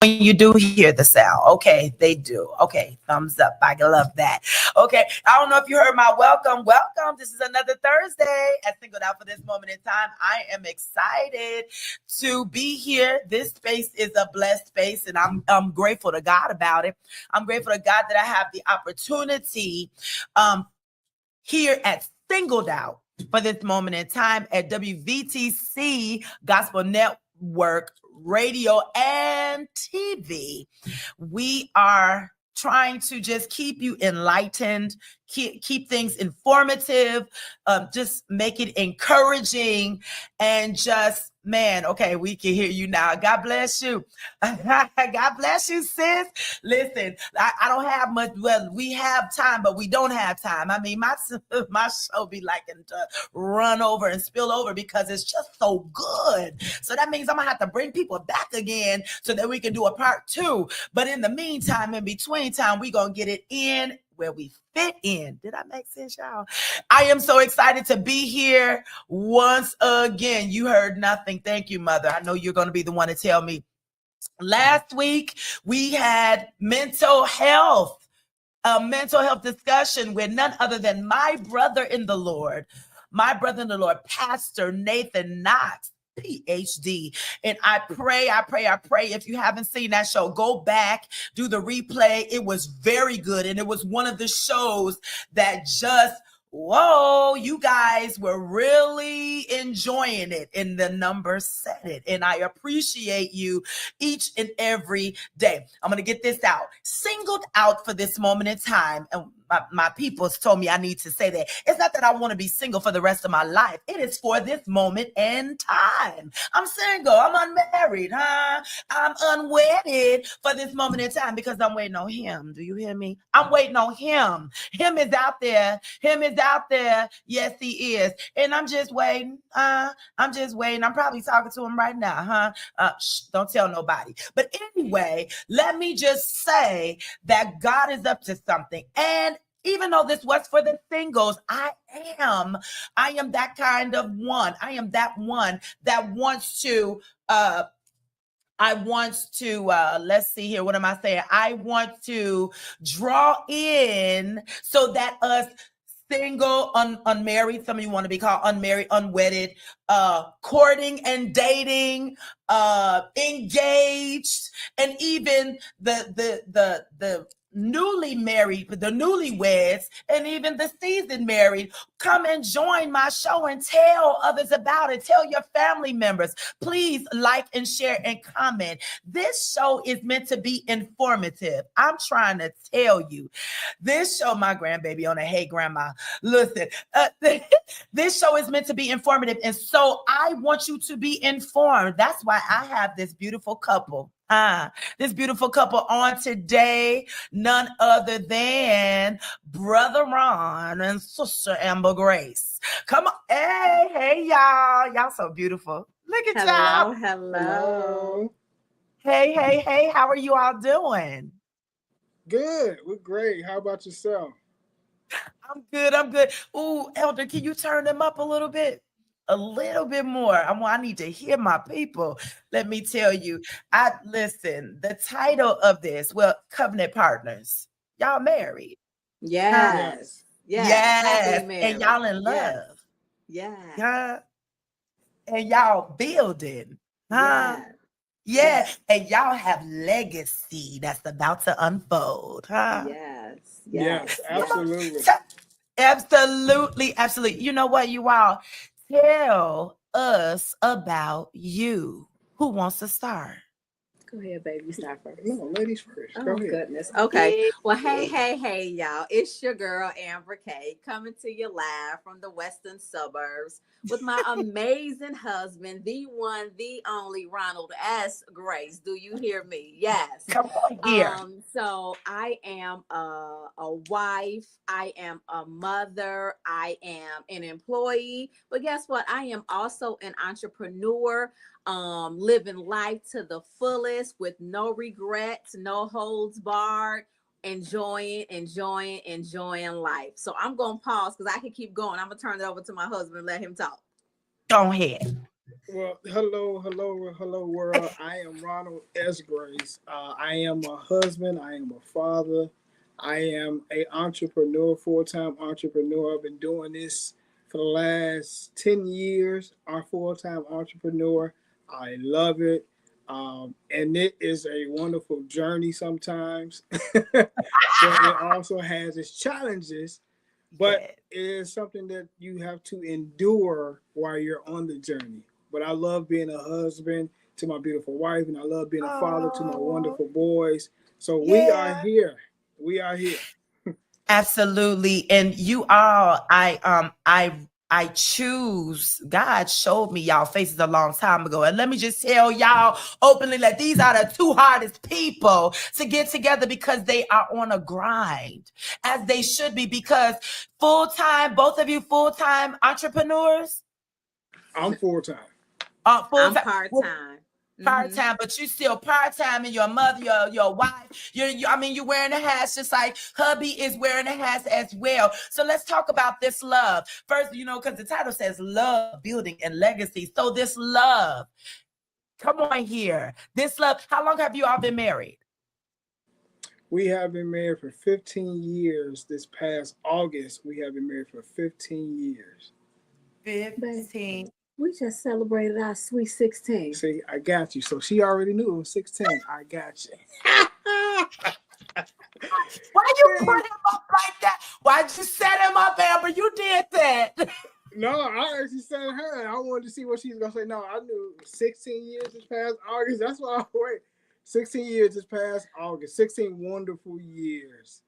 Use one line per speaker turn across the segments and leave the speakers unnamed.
When you do hear the sound. Okay, they do. Okay, thumbs up. I love that. Okay, I don't know if you heard my welcome. Welcome. This is another Thursday at Singled Out for this moment in time. I am excited to be here. This space is a blessed space, and I'm grateful to God about it. I'm grateful to God that I have the opportunity here at Singled Out for this moment in time at WVTC Gospel Network radio and TV. We are trying to just keep you enlightened, keep things informative, just make it encouraging, and just, man, okay, we can hear you now. God bless you. God bless you, sis. Listen, I don't have much. Well, we have time, but we don't have time. I mean, my show be liking to run over and spill over because it's just so good. So that means I'm gonna have to bring people back again so that we can do a part 2. But in the meantime, in between time, we gonna get it in where we fit in. Did I make sense, y'all? I am so excited to be here once again. You heard nothing. Thank you, Mother. I know you're going to be the one to tell me. Last week, we had a mental health discussion with none other than my brother in the Lord, Pastor Nathan Knox, PhD. And I pray. If you haven't seen that show, go back, do the replay. It was very good. And it was one of the shows that just, whoa, you guys were really enjoying it, and the numbers said it. And I appreciate you each and every day. I'm going to get this out. Singled out for this moment in time. And my people's told me I need to say that. It's not that I want to be single for the rest of my life. It is for this moment in time. I'm single. I'm unmarried, huh? I'm unwedded for this moment in time because I'm waiting on him. Do you hear me? I'm waiting on him. Him is out there. Him is out there. Yes, he is. And I'm just waiting. I'm just waiting. I'm probably talking to him right now, huh? Don't tell nobody. But anyway, let me just say that God is up to something. And even though this was for the singles, I am that kind of one. I am that one that wants to let's see here. What am I saying? I want to draw in so that us single, unmarried, some of you want to be called unmarried, unwedded, courting and dating, engaged, and even the newly married, the newlyweds, and even the seasoned married, come and join my show and tell others about it. Tell your family members. Please like and share and comment. This show is meant to be informative. I'm trying to tell you. This show, my grandbaby on a hey grandma, listen, this show is meant to be informative. And so I want you to be informed. That's why I have this beautiful couple. This beautiful couple on today, none other than Brother Ron and Sister Amber Grace. Come on. Hey, y'all. Y'all so beautiful. Look at y'all.
Hello.
Hey. How are you all doing?
Good. We're great. How about yourself?
I'm good. Ooh, Elder, can you turn them up a little bit? A little bit more. I need to hear my people. Let me tell you. Listen, the title of this, well, covenant partners. Y'all married.
Yes.
And y'all in love.
Yeah.
And y'all building. Yeah. And y'all have legacy that's about to unfold.
Yes, absolutely.
Absolutely. You know what, you all? Tell us about you. Who wants to start?
Go ahead, baby. You start first.
No, ladies first.
Oh,
Go ahead.
goodness. Okay. Well, hey, y'all. It's your girl, Amber K, coming to you live from the western suburbs with my amazing husband, the one, the only Ronald S. Grace. Do you hear me? Yes.
Come on here.
So I am a wife. I am a mother. I am an employee. But guess what? I am also an entrepreneur. Living life to the fullest with no regrets, no holds barred, enjoying life. So I'm going to pause because I can keep going. I'm going to turn it over to my husband and let him talk.
Go ahead.
Well, hello, world. I am Ronald S. Grace. I am a husband. I am a father. I am an entrepreneur, full-time entrepreneur. I've been doing this for the last 10 years. I'm a full-time entrepreneur. I love it. And it is a wonderful journey sometimes. But it also has its challenges. But it is something that you have to endure while you're on the journey. But I love being a husband to my beautiful wife, and I love being a father to my wonderful boys. So we are here.
Absolutely. And you all, I choose, God showed me y'all faces a long time ago. And let me just tell y'all openly that these are the two hardest people to get together because they are on a grind, as they should be, because full-time, both of you full-time entrepreneurs?
I'm full-time.
I'm part-time.
Part-time, but you still part-time, and your mother, your wife, you're wearing a hat just like hubby is wearing a hat as well. So let's talk about this love first, because the title says love, building, and legacy. So this love, come on here. This love, how long have you all been married?
We have been married for 15 years. This past August, we have been married for 15 years.
15.
We just celebrated our sweet 16.
See, I got you. So she already knew it was 16. I got you.
Why you put him up like that? Why'd you set him up, Amber? You did that.
No, I actually said her. I wanted to see what she's going to say. No, I knew 16 years this past August. That's why I wait. 16 years this past August. 16 wonderful years.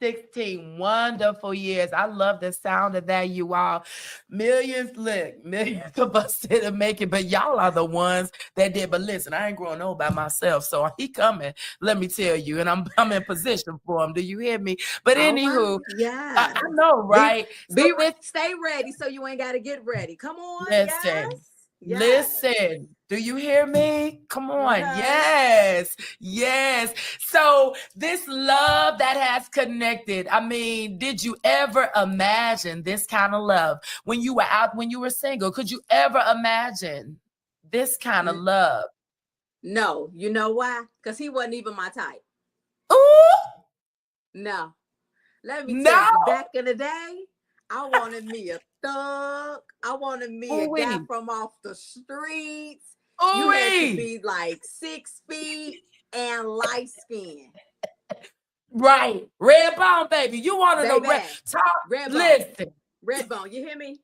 16 wonderful years. I love the sound of that, you all. Millions of us didn't make it, but y'all are the ones that did. But listen, I ain't growing old by myself, so he coming, let me tell you, and I'm in position for him. Do you hear me? But anywho,
yeah,
I know, right?
Stay ready so you ain't got to get ready. Come on.
Listen.
Yes.
Listen, do you hear me? Come on.
Okay.
Yes. Yes. So this love that has connected, I mean, did you ever imagine this kind of love when you were single? Could you ever imagine this kind of love?
No. You know why? Because he wasn't even my type.
Ooh.
No. Let me tell you, back in the day, I wanted me a thug. I wanted me a guy from off the streets. You had to be like 6 feet and light skin.
Right. Red bone, baby. You wanted a red
bone.
Listen.
Red bone, you hear me?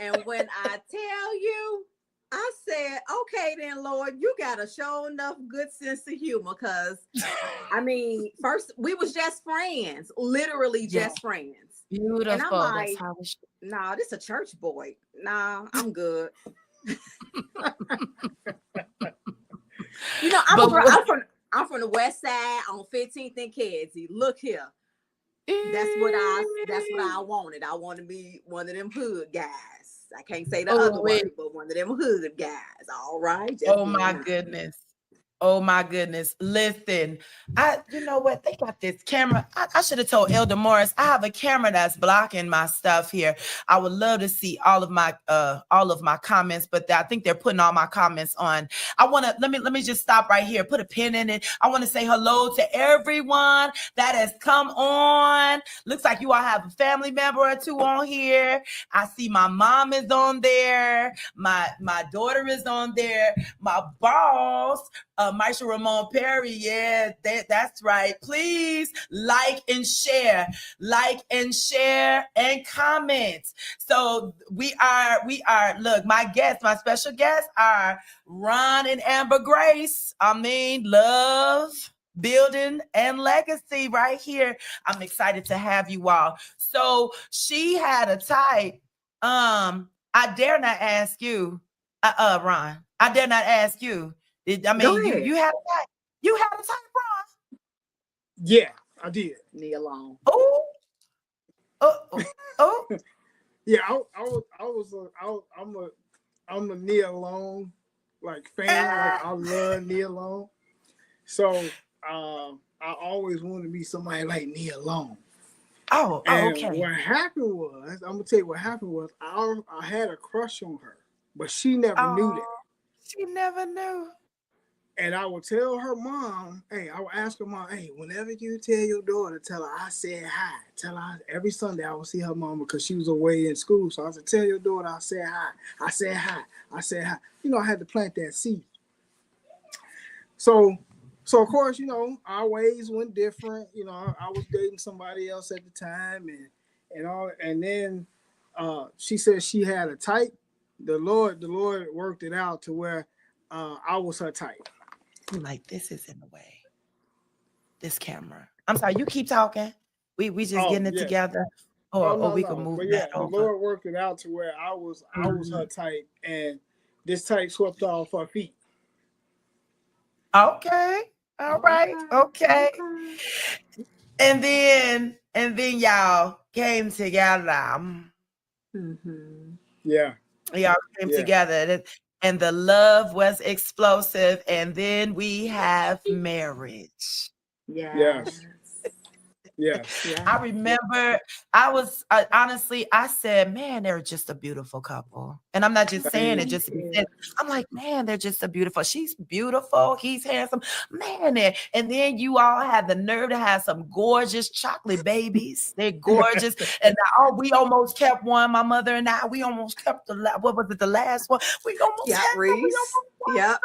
And when I tell you, I said, okay, then, Lord, you got to show enough good sense of humor. Because, I mean, first, we was just friends. Literally just friends.
Beautiful.
And I'm like, nah, this a church boy. Nah, I'm good. You know, I'm from the west side on 15th and Kedzie. Look here. That's what I wanted. I wanted to be one of them hood guys. I can't say the other word, but one of them hood guys. All right.
Oh my goodness. Oh my goodness. Listen, you know what? They got this camera. I should have told Elder Morris, I have a camera that's blocking my stuff here. I would love to see all of my comments, but I think they're putting all my comments on. Let me just stop right here, put a pin in it. I want to say hello to everyone that has come on. Looks like you all have a family member or two on here. I see my mom is on there. My daughter is on there. My boss, Maisha Ramon Perry, yeah, that's right. Please like and share and comment. So we are. Look, my special guests are Ron and Amber Grace. I mean, love, building, and legacy right here. I'm excited to have you all. So she had a type. I dare not ask you, Ron. I dare not ask you. You had a type. You had a type, Ron.
Yeah, I did.
Knee alone.
Oh.
Yeah, I'm a Nia Long like fan. Like I love Nia Long. So I always wanted to be somebody like Nia Long.
Okay.
What happened was, I'm gonna tell you what happened was I had a crush on her, but she never knew that.
She never knew.
And I would tell her mom, I would ask her mom, whenever you tell your daughter, tell her I said hi. Tell her every Sunday I would see her mom because she was away in school. So I said, tell your daughter I said hi. I said hi. I said hi. You know, I had to plant that seed. So of course, you know, our ways went different. You know, I was dating somebody else at the time and all. And then she said she had a type. The Lord worked it out to where I was her type.
I'm like, this is in the way. This camera. I'm sorry, you keep talking. We just getting it together. We can move that over.
The Lord worked it out to where I was her type, and this type swept off her feet.
Okay. All right. Okay. And then y'all came together.
Mm-hmm.
Yeah.
Y'all came together. And the love was explosive. And then we have marriage.
Yes. Yeah.
I remember honestly, I said, man, they're just a beautiful couple. And I'm not just saying it just to be said. I'm like, man, they're just a beautiful. She's beautiful. He's handsome. Man, and then you all had the nerve to have some gorgeous chocolate babies. They're gorgeous. And we almost kept one. My mother and I, we almost kept the last one? We almost kept
Reese. Yeah.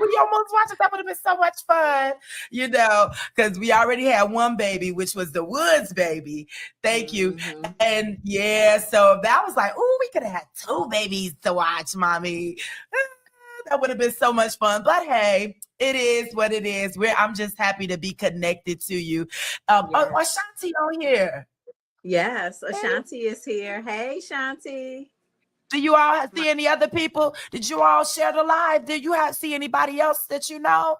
We almost watched it. That would have been so much fun, you know, because we already had one baby, which was the Woods baby. Thank you. And so that was like, we could have had 2 babies to watch, mommy. that would have been so much fun. But hey, it is what it is. I'm just happy to be connected to you.
Yes.
Ashanti on here.
Yes,
Hey.
Ashanti is here. Hey, Shanti.
Do you all see any other people? Did you all share the live? Did you see anybody else that you know?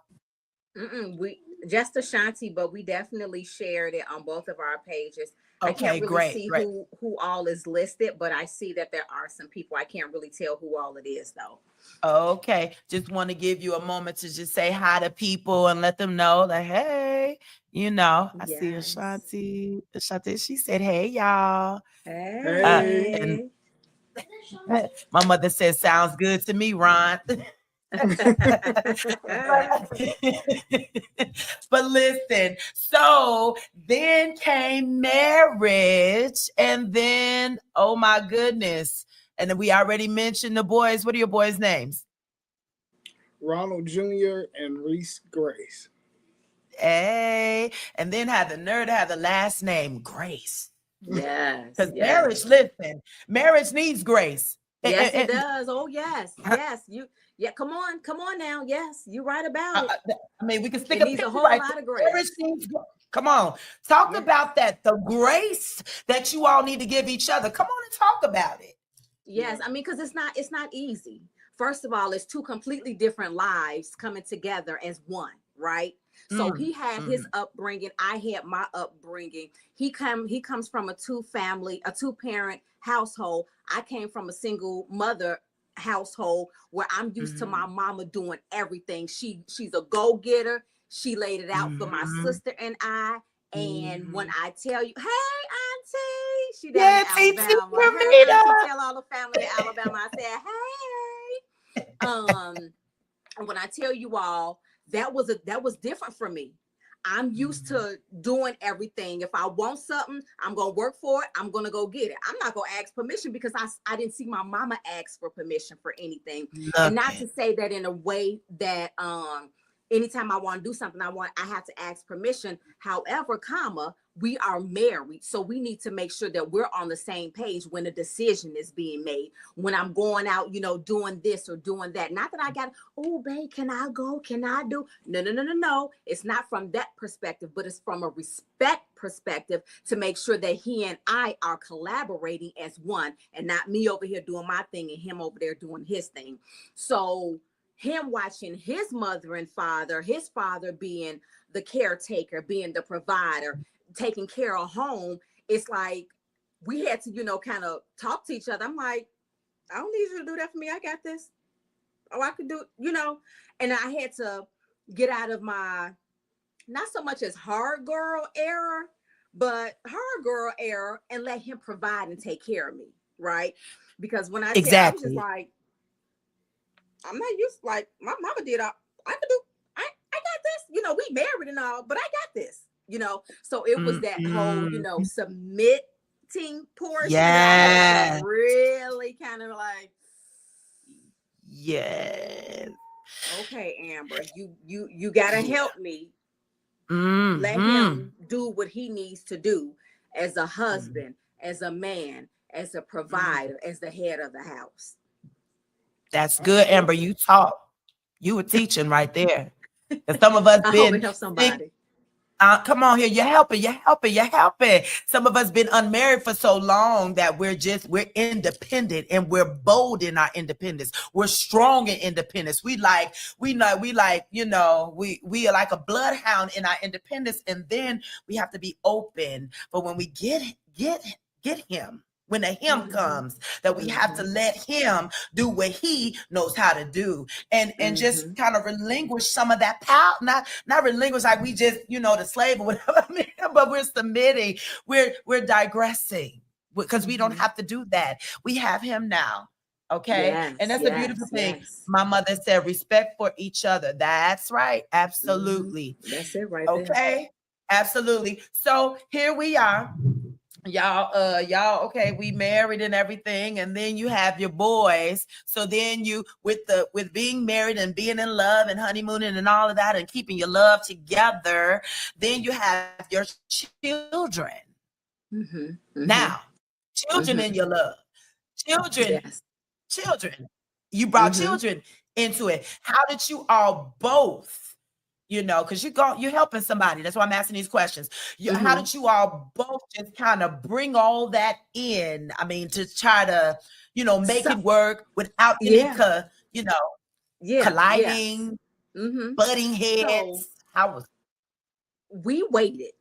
We just Ashanti, but we definitely shared it on both of our pages. I
Okay,
can't really
great,
see
great.
who all is listed, but I see that there are some people. I can't really tell who all it is though.
Okay, just want to give you a moment to just say hi to people and let them know that, hey, I see
Yes.
Ashanti. Ashanti, she said, hey, y'all.
Hey.
And my mother said, sounds good to me, Ron. But listen, so then came marriage, and then, oh my goodness. And then we already mentioned the boys. What are your boys' names?
Ronald Jr. and Reese Grace.
Hey, and then had the nerve to have the last name Grace.
Yes.
Because marriage, listen, marriage needs grace.
Yes, it does. Oh, yes. Yes. Come on now. Yes, you're right about it.
I mean, we can stick
it
a
needs a
picture
whole
right
lot
there.
of grace.
Come on, talk about that. The grace that you all need to give each other. Come on and talk about it.
Yes, I mean, because it's not easy. First of all, it's two completely different lives coming together as one, right? So he had his upbringing. I had my upbringing. He comes from a two-parent household. I came from a single mother household where I'm used to my mama doing everything. She's a go-getter. She laid it out for my sister and I. And when I tell you, hey, Auntie, she down in Alabama. Hey, Auntie, tell all the family in Alabama. I said, hey. When I tell you all, that was different for me. I'm used to doing everything. If I want something, I'm gonna work for it. I'm gonna go get it. I'm not gonna ask permission because I didn't see my mama ask for permission for anything. And not to say that in a way that anytime I want to do something, I have to ask permission. However, we are married, so we need to make sure that we're on the same page when a decision is being made. When I'm going out, doing this or doing that. Not that I got, oh, babe, can I go? Can I do? No. It's not from that perspective, but it's from a respect perspective to make sure that he and I are collaborating as one, and not me over here doing my thing and him over there doing his thing. So him watching his mother and father, his father being the caretaker, being the provider, taking care of home, it's like we had to, kind of talk to each other. I'm like, I don't need you to do that for me. I got this. Oh, I could do, and I had to get out of my, not so much as hard girl era, but hard girl era, and let him provide and take care of me, right? Because when I tell, I'm just like, I'm not used, like my mama did. I could do. I got this. We married and all, but I got this. So it was that whole, submitting portion that I had to really kind of like.
Yes.
Okay, Amber, you gotta help me. Let him do what he needs to do as a husband, as a man, as a provider, as the head of the house.
That's good, Amber. You taught. You were teaching right there. And some of us
I hope it helps somebody.
Come on here. You're helping. Some of us been unmarried for so long that we're independent, and we're bold in our independence. We're strong in independence. We are like a bloodhound in our independence. And then we have to be open for when we get him. When the him comes, that we have to let him do what he knows how to do, and just kind of relinquish some of that power. Not relinquish like we just the slave or whatever. But we're submitting. We're digressing because we don't have to do that. We have him now. Okay.
Yes,
and that's a beautiful thing. Yes. My mother said respect for each other. That's right. Absolutely.
That's it right
there. Okay. Absolutely. So here we are. Y'all, okay, we married and everything, and then you have your boys. So then you with being married and being in love and honeymooning and all of that and keeping your love together, then you have your children. Now, children in your love. Children. You brought children into it. How did you all both, because you're helping somebody. That's why I'm asking these questions. How did you all both just kind of bring all that in? I mean, to try to, make it work without any, colliding, butting heads.
So
How was
we waited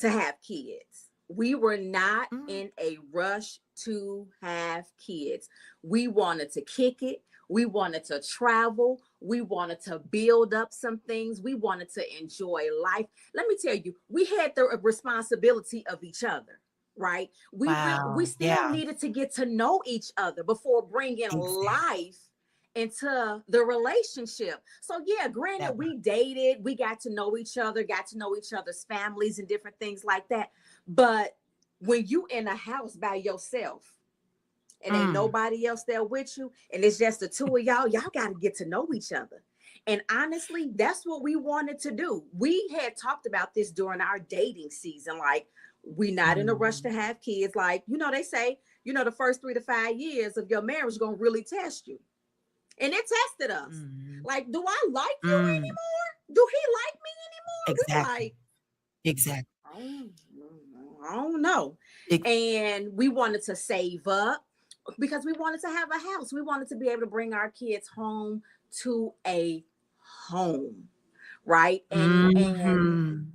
to have kids. We were not in a rush to have kids. We wanted to kick it. We wanted to travel. We wanted to build up some things. We wanted to enjoy life. Let me tell you, we had the responsibility of each other, right? We still needed to get to know each other before bringing life into the relationship. So yeah, granted, we dated, we got to know each other's families and different things like that. But when you in a house by yourself and ain't nobody else there with you, and it's just the two of y'all got to get to know each other. And honestly, that's what we wanted to do. We had talked about this during our dating season. Like, we not in a rush to have kids. Like, they say, the first 3 to 5 years of your marriage is going to really test you. And it tested us. Like, do I like you anymore? Do he like me anymore?
Exactly.
We were like,
exactly.
I don't know. And we wanted to save up because we wanted to have a house. We wanted to be able to bring our kids home to a home, right? And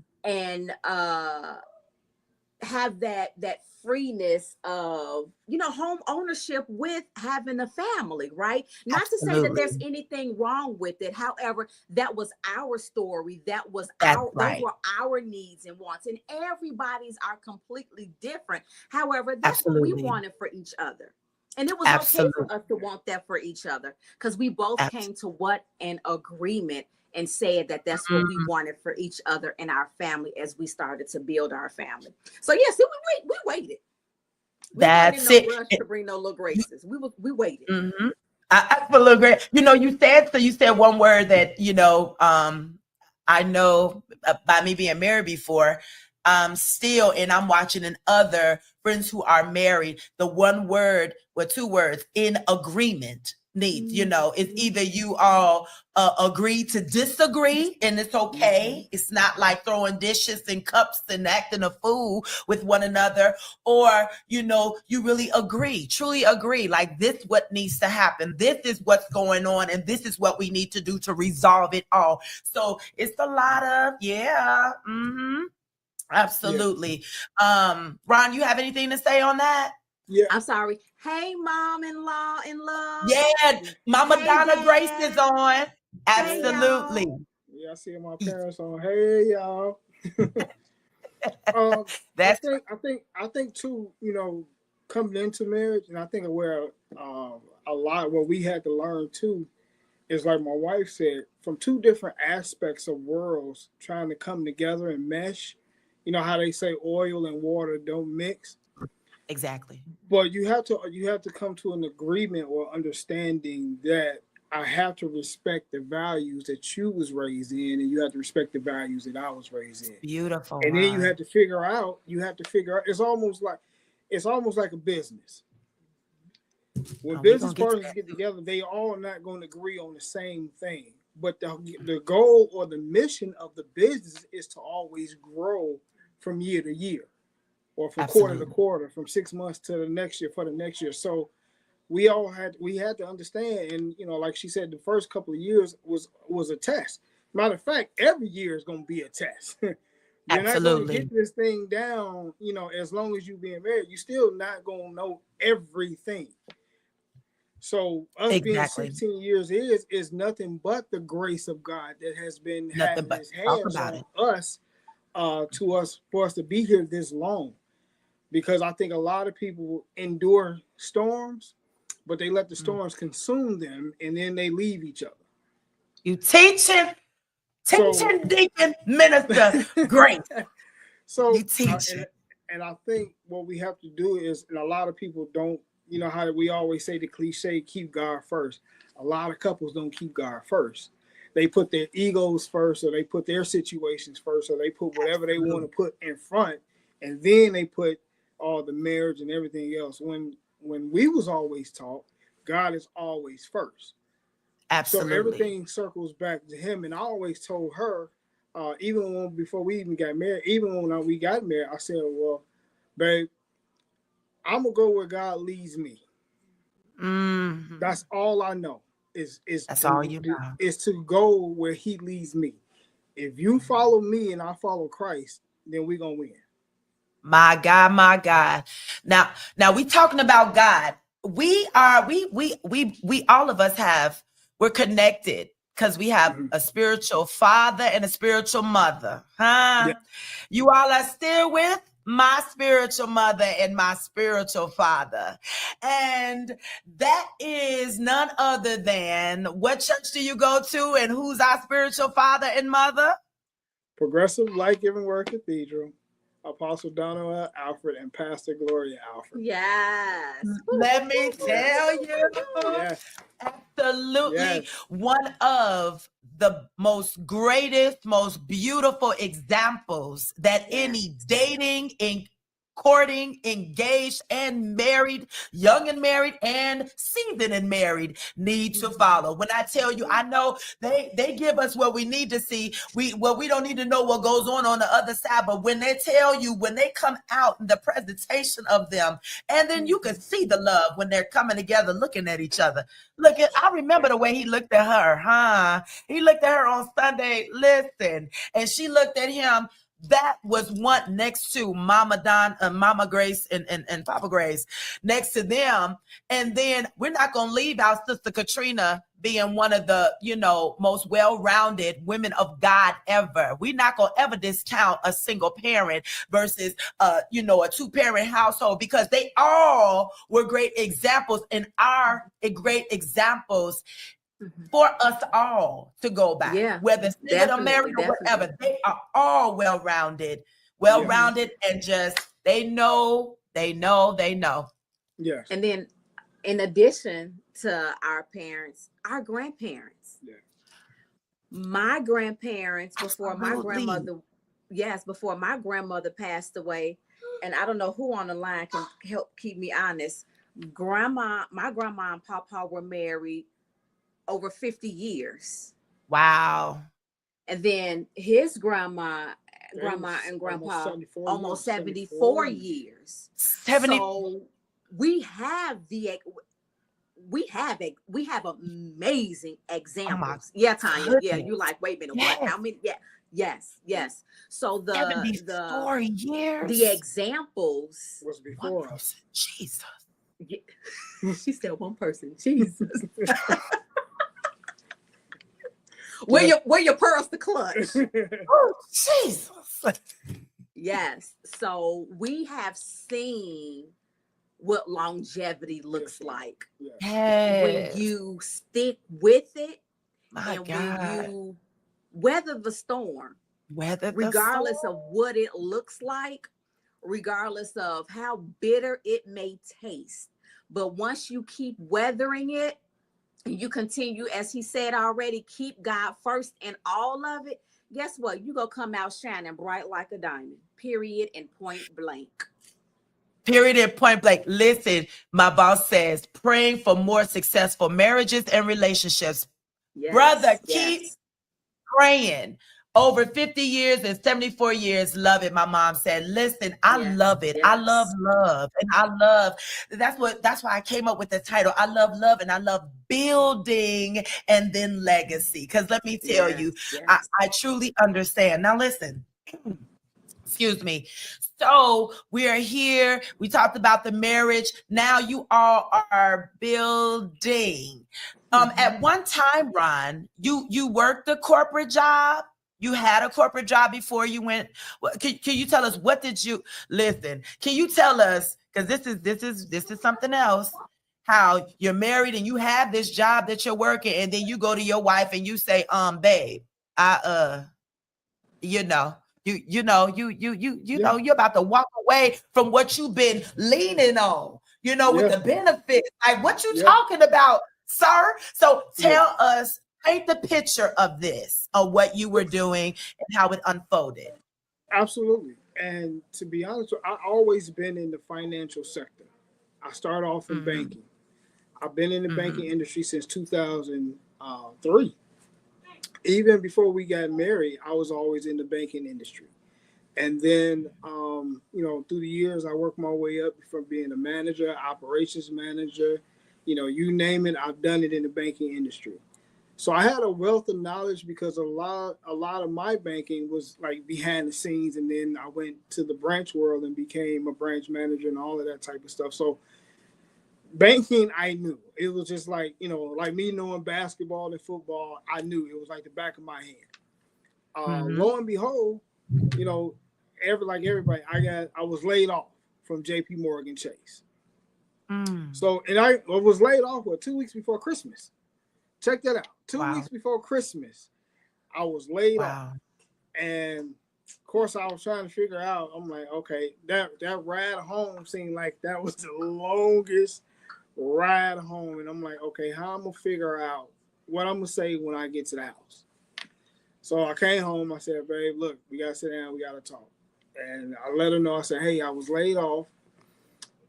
have that freeness of home ownership with having a family, right? Not to say that there's anything wrong with it. However, that was our story. That was those were our needs and wants, and everybody's are completely different. However, that's what we wanted for each other. And it was okay for us to want that for each other because we both came to an agreement and said that that's what we wanted for each other and our family as we started to build our family. So yes, we waited.
That's
it. No rush to bring no little graces. We waited.
I feel a little great. You said one word that I know by me being married before. Still, and I'm watching in other friends who are married, the one word or two words, in agreement, needs. It's either you all agree to disagree, and it's okay. It's not like throwing dishes and cups and acting a fool with one another, or you really truly agree, like, this what needs to happen, this is what's going on, and this is what we need to do to resolve it all. So it's a lot of absolutely. Ron, you have anything to say on that?
Yeah.
I'm sorry. Hey, mom-in-law in love.
Yeah, Mama Donna Grace is on. Absolutely.
Yeah, I see my parents on. Hey, y'all. I think too, coming into marriage, and I think where a lot what we had to learn too is, like my wife said, from two different aspects of worlds trying to come together and mesh. You know how they say oil and water don't mix.
Exactly.
But you have to come to an agreement or understanding that I have to respect the values that you was raised in, and you have to respect the values that I was raised in.
Beautiful.
And then you have to figure out. It's almost like a business. When business partners get together, they all not going to agree on the same thing. But the goal or the mission of the business is to always grow from year to year, or from quarter to quarter, from 6 months to the next year for the next year. So we had to understand, and like she said, the first couple of years was a test. Matter of fact, every year is going to be a test. You're not going to get this thing down, as long as you being married. You still not going to know everything. So us being 16 years is nothing but the grace of God that has been having His hands on us, for us to be here this long. Because I think a lot of people endure storms, but they let the storms consume them, and then they leave each other.
You teaching, deacon, minister, grace.
So
you teach.
And I think what we have to do is, and a lot of people don't, how we always say the cliche, keep God first. A lot of couples don't keep God first. They put their egos first, or they put their situations first, or they put whatever they want to put in front, and then they put all the marriage and everything else. When we was always taught, God is always first.
Absolutely.
So everything circles back to him. And I always told her, before we even got married, even when we got married, I said, well, babe, I'm gonna go where God leads me.
Mm-hmm.
That's all I know.
That's all you know.
Is to go where he leads me. If you follow me and I follow Christ, then we're gonna win.
My God, my God. Now we talking about God. We all of us we're connected because we have a spiritual father and a spiritual mother. Huh?
Yeah.
You all are still with my spiritual mother and my spiritual father. And that is none other than, what church do you go to and who's our spiritual father and mother?
Progressive Life Giving Word Cathedral, Apostle Donna Alfred and Pastor Gloria Alfred.
Yes.
Let me tell you.
Yes.
Absolutely.
Yes.
One of the most greatest, most beautiful examples that any dating, courting, engaged, and married, young and married, and seasoned and married need to follow. When I tell you, I know they give us what we need to see. We don't need to know what goes on the other side, but when they tell you, when they come out in the presentation of them, and then you can see the love when they're coming together, looking at each other. I remember the way he looked at her, huh? He looked at her on Sunday, listen, and she looked at him. That was one next to Mama Grace and Papa Grace next to them. And then we're not going to leave out Sister Katrina being one of the, most well-rounded women of God ever. We're not going to ever discount a single parent versus, a two-parent household, because they all were great examples and are great examples for us all to go by.
Yeah,
whether single or married or whatever, they are all well-rounded, and just they know.
Yes.
And then in addition to our parents, our grandparents.
Yeah.
My grandparents, before my
Absolutely.
grandmother passed away, and I don't know who on the line can help keep me honest. My grandma and papa were married over 50 years.
Wow.
And then his grandma and grandpa almost 74 years.
70.
So we have amazing examples. Yeah, Tanya.
Goodness.
Yeah, you like, wait a minute, what? How many? Yeah, yes. So the
74 years.
The examples
was before us.
Jesus.
Yeah. She said one person. Jesus. Where your pearls to clutch?
Oh, Jesus.
Yes. So we have seen what longevity looks like.
Yes.
When you stick with it,
My
and
God.
when you weather the storm, regardless of what it looks like, regardless of how bitter it may taste. But once you keep weathering it, and you continue, as he said already, keep God first in all of it, guess what? You're going to come out shining bright like a diamond, period, and point blank.
Period and point blank. Listen, my boss says, praying for more successful marriages and relationships. Yes, brother, keep praying. Over 50 years and 74 years, love it. My mom said, listen, I love it. I love love. And that's why I came up with the title. I love love, and I love building and then legacy. Because let me tell you, I truly understand. Now listen, excuse me. So we are here. We talked about the marriage. Now you all are building. At one time, Ron, you worked a corporate job. You had a corporate job before you went. Can you tell us, what did you listen? Can you tell us, because this is something else, how you're married and you have this job that you're working, and then you go to your wife and you say, babe, you're about to walk away from what you've been leaning on, with the benefits. Like, what you talking about, sir? So tell us, paint the picture of this, of what you were doing and how it unfolded.
Absolutely. And to be honest, I've always been in the financial sector. I started off in banking. I've been in the banking industry since 2003. Even before we got married, I was always in the banking industry. And then, through the years, I worked my way up from being a manager, operations manager, you name it, I've done it in the banking industry. So I had a wealth of knowledge because a lot of my banking was like behind the scenes. And then I went to the branch world and became a branch manager and all of that type of stuff. So banking, I knew. It was just like, like me knowing basketball and football, I knew. It was like the back of my hand. Lo and behold, everybody, I was laid off from JP Morgan Chase. So, and I was laid off 2 weeks before Christmas. Check that out. 2 weeks before Christmas, I was laid off. And of course, I was trying to figure out, I'm like, okay, that ride home seemed like that was the longest ride home. And I'm like, okay, how I'm going to figure out what I'm going to say when I get to the house. So I came home. I said, babe, look, we got to sit down. We got to talk. And I let her know. I said, hey, I was laid off.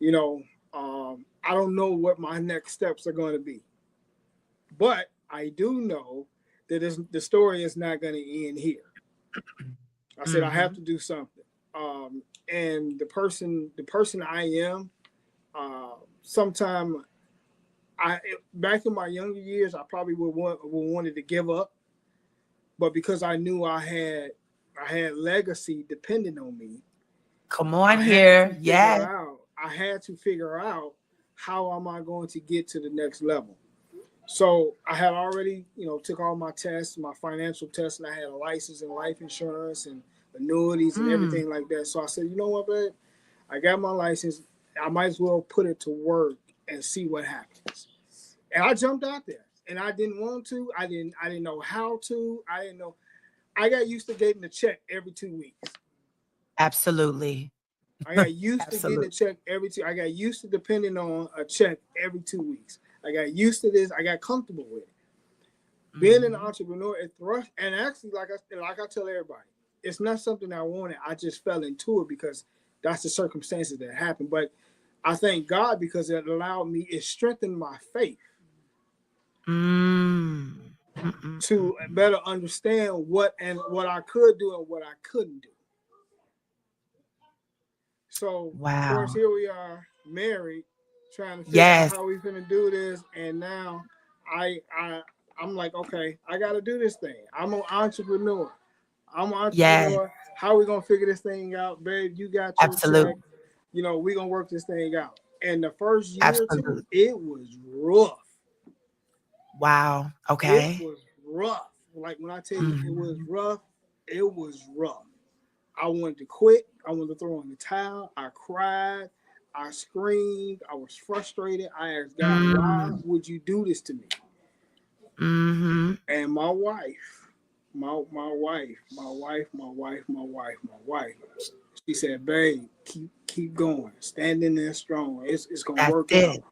I don't know what my next steps are going to be. But I do know that the story is not going to end here. I said, I have to do something. And the person I am, sometime back in my younger years, I probably would wanted to give up. But because I knew I had legacy depending on me.
Come on here. Yeah.
I had to figure out how am I going to get to the next level. So I had already, took all my tests, my financial tests, and I had a license in life insurance and annuities and everything like that. So I said, you know what, babe? I got my license. I might as well put it to work and see what happens. And I jumped out there. And I didn't want to. I didn't know how to. I didn't know. I got used to getting a check every 2 weeks.
Absolutely.
I got used to getting a check every 2. I got used to depending on a check every 2 weeks. I got used to this. I got comfortable with it. Being an entrepreneur, and actually, like I tell everybody, it's not something I wanted. I just fell into it because that's the circumstances that happened. But I thank God because it allowed me. It strengthened my faith. To better understand what I could do and what I couldn't do. So, of course, here we are, married, trying to figure out how we're going to do this. And now I'm like, okay, I got to do this thing. I'm an entrepreneur. How are we going to figure this thing out? Babe, you got your check. We're going to work this thing out. And the first year or two, it was rough.
Wow. Okay.
It was rough. Like when I tell you it was rough, it was rough. I wanted to quit. I wanted to throw in the towel. I cried. I screamed. I was frustrated. I asked God, why would you do this to me? And my wife, she said, babe, keep going. Stand in there strong. It's gonna work out.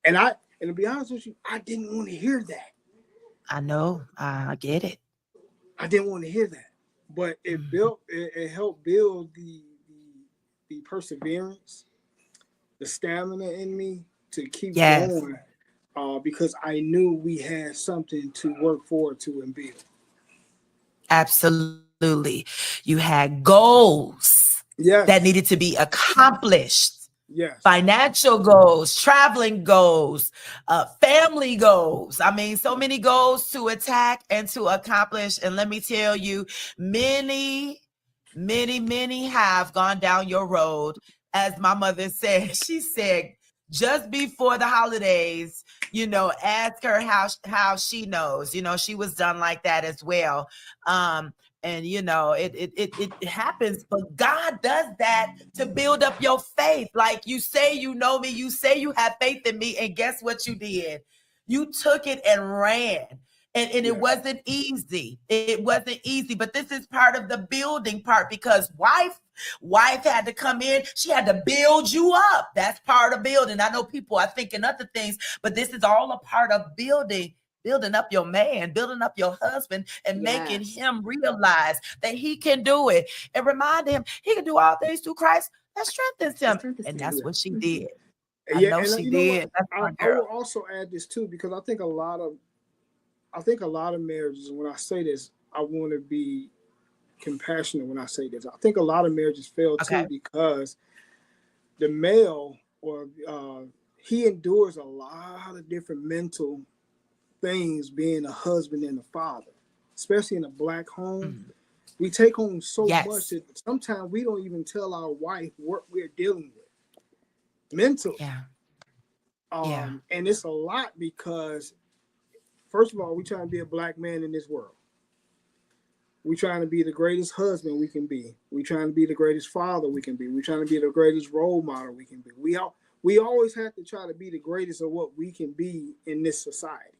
And to be honest with you, I didn't want to hear that.
I know. I get it.
I didn't want to hear that. But it helped build the perseverance, the stamina in me to keep going. Because I knew we had something to work forward to and build.
Absolutely. You had goals that needed to be accomplished. Financial goals, traveling goals, family goals. I mean, so many goals to attack and to accomplish. And let me tell you, many have gone down your road. As my mother said, she said, just before the holidays, ask her how she knows. She was done like that as well. And it happens, but God does that to build up your faith. Like you say, you know me, you say you have faith in me, and guess what you did? You took it and ran. And it wasn't easy. It wasn't easy, but this is part of the building part because wife had to come in. She had to build you up. That's part of building. I know people are thinking other things, but this is all a part of building up your man, building up your husband, and making him realize that he can do it. And remind him he can do all things through Christ that strengthens him. And that's what she did. I
Yeah,
know
and
she
you know what?
did. That's my
I will
girl.
also add this too, because I think a lot of marriages, and when I say this, I want to be compassionate when I say this. I think a lot of marriages fail
Okay.
too because the male or he endures a lot of different mental things being a husband and a father, especially in a black home.
Mhm.
We take home so much
Yes.
that sometimes we don't even tell our wife what we're dealing with mentally.
Yeah. Yeah.
And it's a lot because, first of all, we're trying to be a black man in this world. We're trying to be the greatest husband we can be. We're trying to be the greatest father we can be. We're trying to be the greatest role model we can be. We always have to try to be the greatest of what we can be in this society.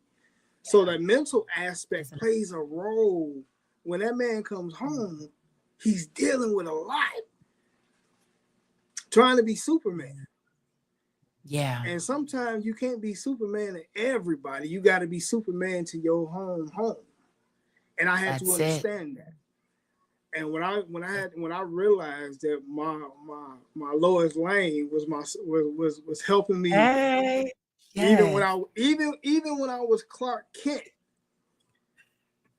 So that mental aspect
Isn't it?
plays a role. When that man comes home, he's dealing with a lot, trying to be Superman.
Yeah.
And sometimes you can't be Superman to everybody. You got to be Superman to your home. And I had to
That's it.
understand that. And when I realized that my Lois Lane was helping me,
Hey.
even when
Yes.
I was Clark Kent,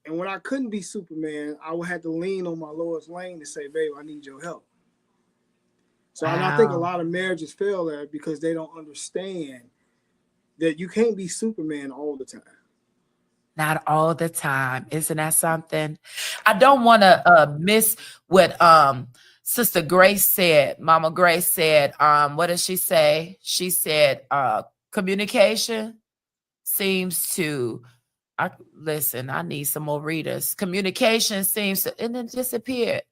and when I couldn't be Superman, I would have to lean on my Lois Lane to say, "Babe, I need your help." So and I think a
Wow.
lot of marriages fail there because they don't understand that you can't be Superman all the time.
Not all the time. Isn't that something? I don't want to miss what Sister Grace said. Mama Grace said, what did she say? She said communication seems to listen, I need some more readers. Communication seems to and then disappeared.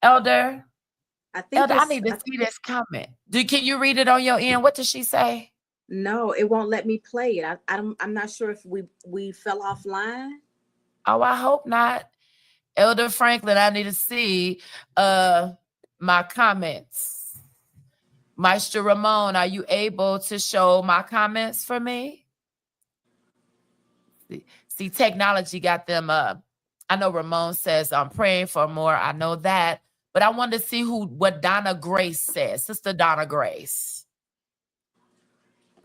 Elder,
I think
Elder, I
it's
need to see this comment. Can you read it on your end? What did she say?
no, it won't let me play it. I'm not sure if we fell offline.
Oh, I hope not. Elder Franklin, I need to see my comments. Maestro Ramon, are you able to show my comments for me? See, technology got them up. I know Ramon says I'm praying for more. I know that. But I wanted to see what Donna Grace says. Sister Donna Grace.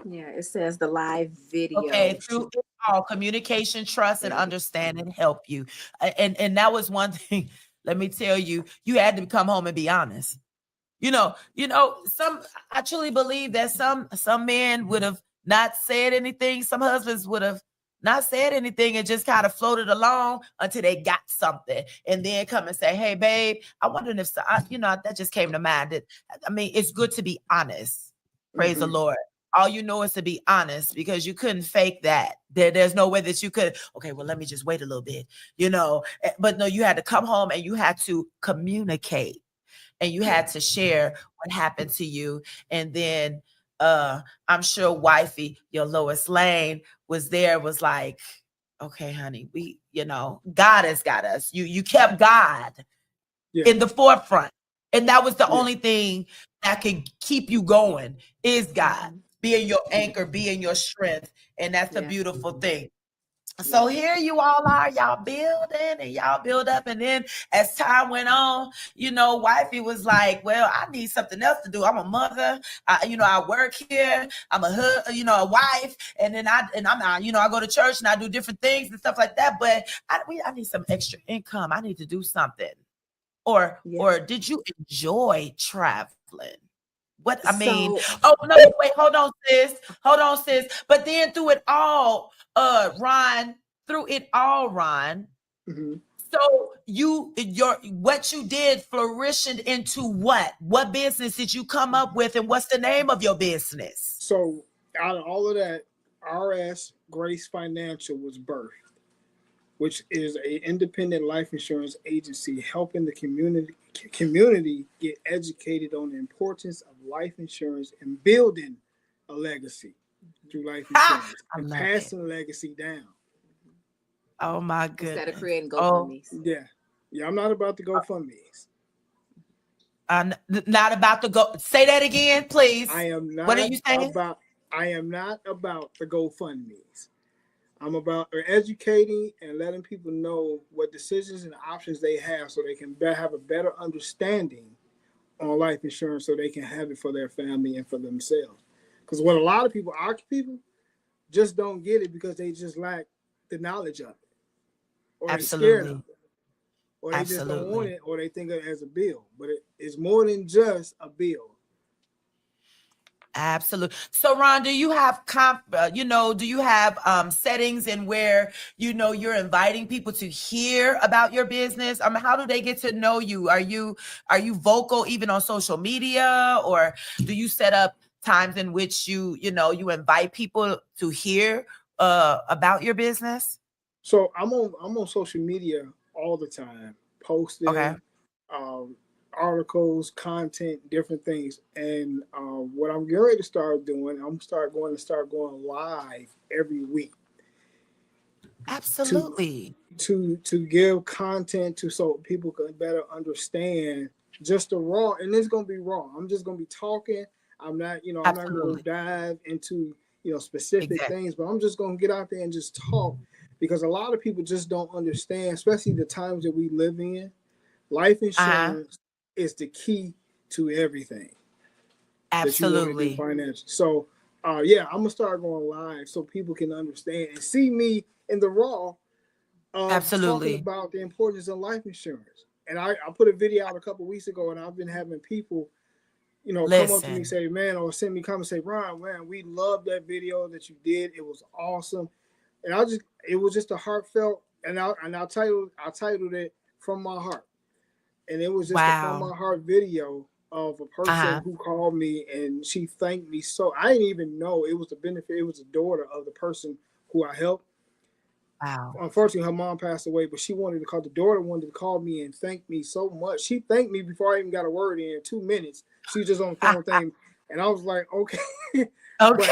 Yeah, it says the live video.
Okay, through it all, communication, trust, and understanding help you. And that was one thing. Let me tell you, you had to come home and be honest. I truly believe that some men would have not said anything. Some husbands would have not said anything and just kind of floated along until they got something and then come and say, "Hey, babe, I wondered if that just came to mind." It's good to be honest. Praise the
Mm-hmm.
Lord. All you know is to be honest because you couldn't fake that. There's no way that you could, okay, well, let me just wait a little bit, but no, you had to come home and you had to communicate and you had to share what happened to you. And then I'm sure wifey, your Lois Lane was like, okay, honey, God has got us. You kept God
Yeah.
in the forefront. And that was the
Yeah.
only thing that could keep you going is God,
Mhm.
being your anchor, being your strength. And that's the
Yeah.
beautiful thing. So
Yeah.
here you all are, y'all building and y'all build up. And then as time went on, wifey was like, well, I need something else to do. I'm a mother. I work here. I'm a wife. And then I go to church and I do different things and stuff like that. But I need some extra income. I need to do something. Or did you enjoy traveling?
So
Oh no, wait, hold on, sis. But then through it all, Ron,
Mm-hmm.
so what you did flourished into what? What business did you come up with, and what's the name of your business?
So out of all of that, RS Grace Financial was birthed, which is an independent life insurance agency helping the community get educated on the importance of life insurance and building a legacy through life insurance
I
and
love it.
passing the legacy down.
Oh my
instead of
goodness.
creating
Oh,
GoFundMe's.
Yeah, I'm not about to go GoFundMe's.
I'm not about to go. Say that again, please.
I am
What are
not
you saying?
about the GoFundMe's. I'm about educating and letting people know what decisions and options they have so they can have a better understanding on life insurance so they can have it for their family and for themselves. Because what a lot of people, our people, just don't get it because they just lack the knowledge of it, or they scared of
Absolutely.
it, or they just don't want
Absolutely.
it, or they think of it as a bill. But it's more than just a bill.
Absolutely. So, Ron, do you have do you have settings in where you're inviting people to hear about your business? How do they get to know you? Are you vocal even on social media, or do you set up times in which you invite people to hear about your business?
So I'm on social media all the time,
Okay.
posting articles, content, different things. And what I'm getting ready to start doing, I'm start going live every week to
Absolutely.
to give content to so people can better understand just the raw. And it's gonna be raw. I'm just gonna be talking. I'm not gonna
Absolutely.
dive into specific
Exactly.
things, but I'm just gonna get out there and just talk because a lot of people just don't understand, especially the times that we live in. Life
Uh-huh.
insurance is the key to everything that you want to do
Absolutely.
financially. So, yeah, I'm gonna start going live so people can understand and see me in the raw of talking
Absolutely.
about the importance of life insurance. And I put a video out a couple of weeks ago, and I've been having people, come up to me,
Listen.
say, man, or send me comments, say, Ron, man, we love that video that you did. It was awesome. And it was just a heartfelt, and I titled it From My Heart. And it was just a from
Wow.
my heart video of a person
Uh-huh.
who called me and she thanked me. So I didn't even know it was the benefit. It was the daughter of the person who I helped.
Wow.
Unfortunately, her mom passed away, but she wanted to call the daughter wanted to call me and thank me so much. She thanked me before I even got a word in 2 minutes. She was just on the phone thing, and I was like, okay. But
Okay.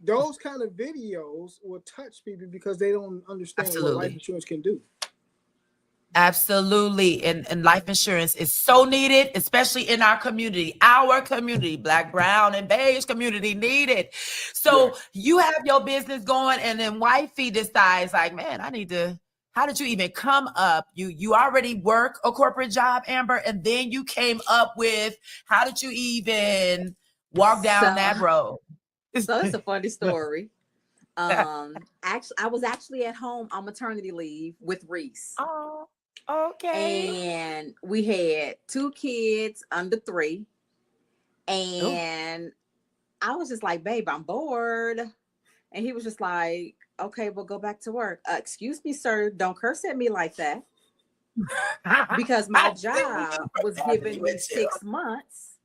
those kind of videos will touch people because they don't understand what life
Absolutely.
insurance can do.
Absolutely. And life insurance is so needed, especially in our community, Black, brown, and beige community needed. So
Yes.
you have your business going, and then wifey decides, like, man, how did you even come up? You already work a corporate job, Amber, and then you came up with, how did you even walk down
So,
that road?
so it's a funny story. Actually, I was actually at home on maternity leave with Reese,
Oh, okay.
and we had 2 kids under 3,
Oh.
and I was just like, babe, I'm bored. And he was just like, okay, well, go back to work. Excuse me, sir, don't curse at me like that, because my job was giving me 6 months.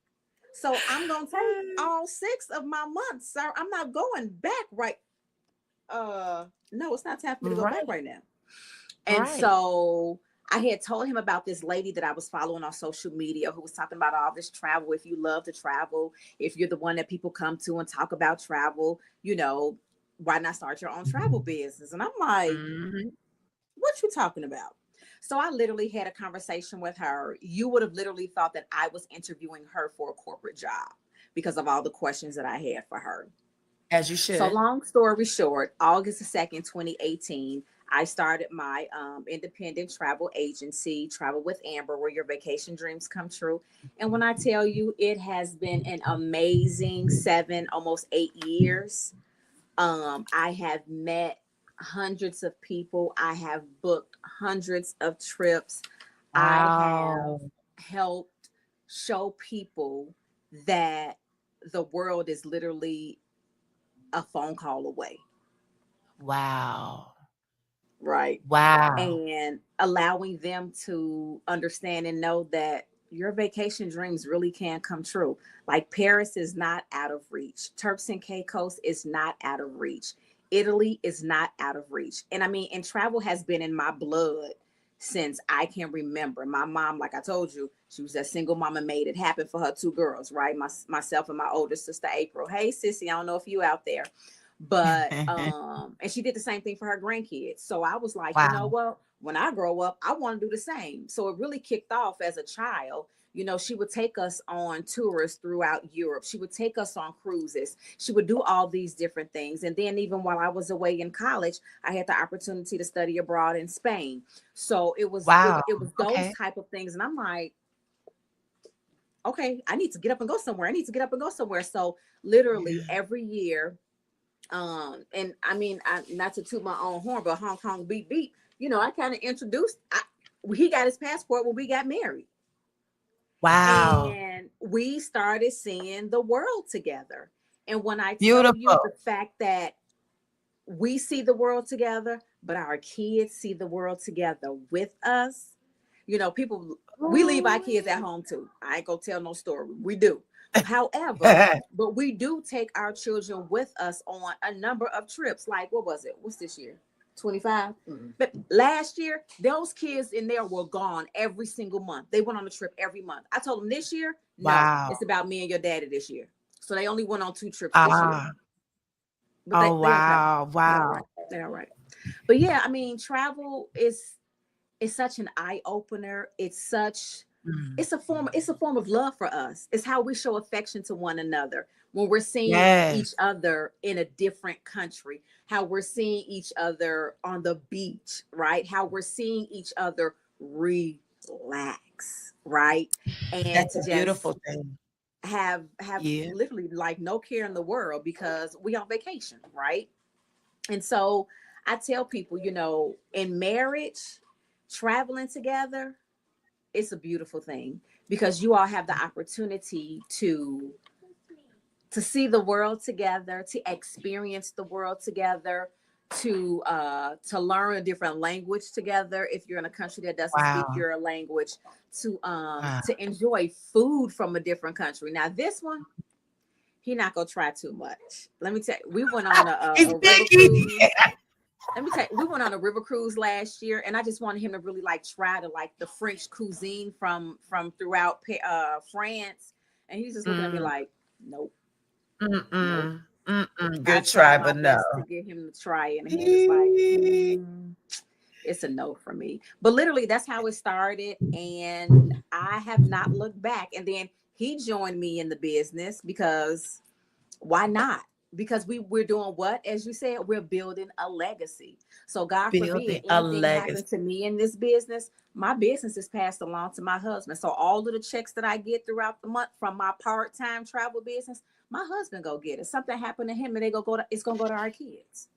So I'm going to take all 6 of my months, sir. I'm not going back right. No, it's not time for me to go back
Right,
right now. And
right.
so I had told him about this lady that I was following on social media who was talking about all this travel. If you love to travel, if you're the one that people come to and talk about travel, why not start your own travel business? And I'm like,
Mhm.
what you talking about? So I literally had a conversation with her. You would have literally thought that I was interviewing her for a corporate job because of all the questions that I had for her.
As you
So
should.
long story short, August 2nd, 2018, I started my independent travel agency, Travel with Amber, where your vacation dreams come true. And when I tell you, it has been an amazing 7, almost 8 years. I have met hundreds of people. I have booked hundreds of trips. I have
Wow.
helped show people that the world is literally a phone call away,
Wow.
right?
Wow.
And allowing them to understand and know that your vacation dreams really can come true. Like Paris is not out of reach. Turks and Caicos is not out of reach. Italy is not out of reach. And I mean, and travel has been in my blood since I can remember. My mom, like I told you, she was a single mama, made it happen for her 2 girls, right? Myself and my older sister April. Hey, sissy, I don't know if you out there, but and she did the same thing for her grandkids. So I was like, you know
Wow.
what, when I grow up I want to do the same. So it really kicked off as a child. She would take us on tours throughout Europe. She would take us on cruises. She would do all these different things. And then even while I was away in college, I had the opportunity to study abroad in Spain. So it was
Wow.
those
Okay.
type of things. And I'm like, okay, I need to get up and go somewhere. I need to get up and go somewhere. So literally every year, and I mean, not to toot my own horn, but Hong Kong beep beep, you know, I kind of introduced, he got his passport when we got married.
Wow.
And we started seeing the world together. And when I
Beautiful.
tell you the fact that we see the world together, but our kids see the world together with us, you know, people, we leave our kids at home too. I ain't gonna tell no story. We do. However, but we do take our children with us on a number of trips. Like, what was it? What's this year? 25. Mm-hmm. But last year, those kids in there were gone every single month. They went on a trip every month. I told them this year, no, it's about me and your daddy this year. So they only went on 2 trips this year. But
wow.
They're all right. But yeah, I mean, travel is such an eye opener. It's such it's a form of love for us. It's how we show affection to one another when we're seeing each other in a different country, how we're seeing each other on the beach, right? How we're seeing each other relax, right? And
that's a beautiful thing.
Have literally like no care in the world because we on vacation, right? And so I tell people, you know, in marriage, traveling together, it's a beautiful thing because you all have the opportunity to see the world together, to experience the world together, to learn a different language together if you're in a country that doesn't speak your language, to enjoy food from a different country. Now this one, he not gonna try too much. Let me tell you, we went on a river cruise. Let me tell you, we went on a river cruise last year, and I just wanted him to really like try to like the French cuisine from throughout France, and he's just looking at me like, nope. Nope.
Good try, but no.
To get him to try it, and he was like, it's a no for me. But literally, that's how it started, and I have not looked back. And then he joined me in the business because why not? Because we're doing what? As you said, we're building a legacy. So God forbid anything happens to me in this business, my business is passed along to my husband. So all of the checks that I get throughout the month from my part-time travel business, my husband go get it. Something happened to him and it's gonna go to our kids.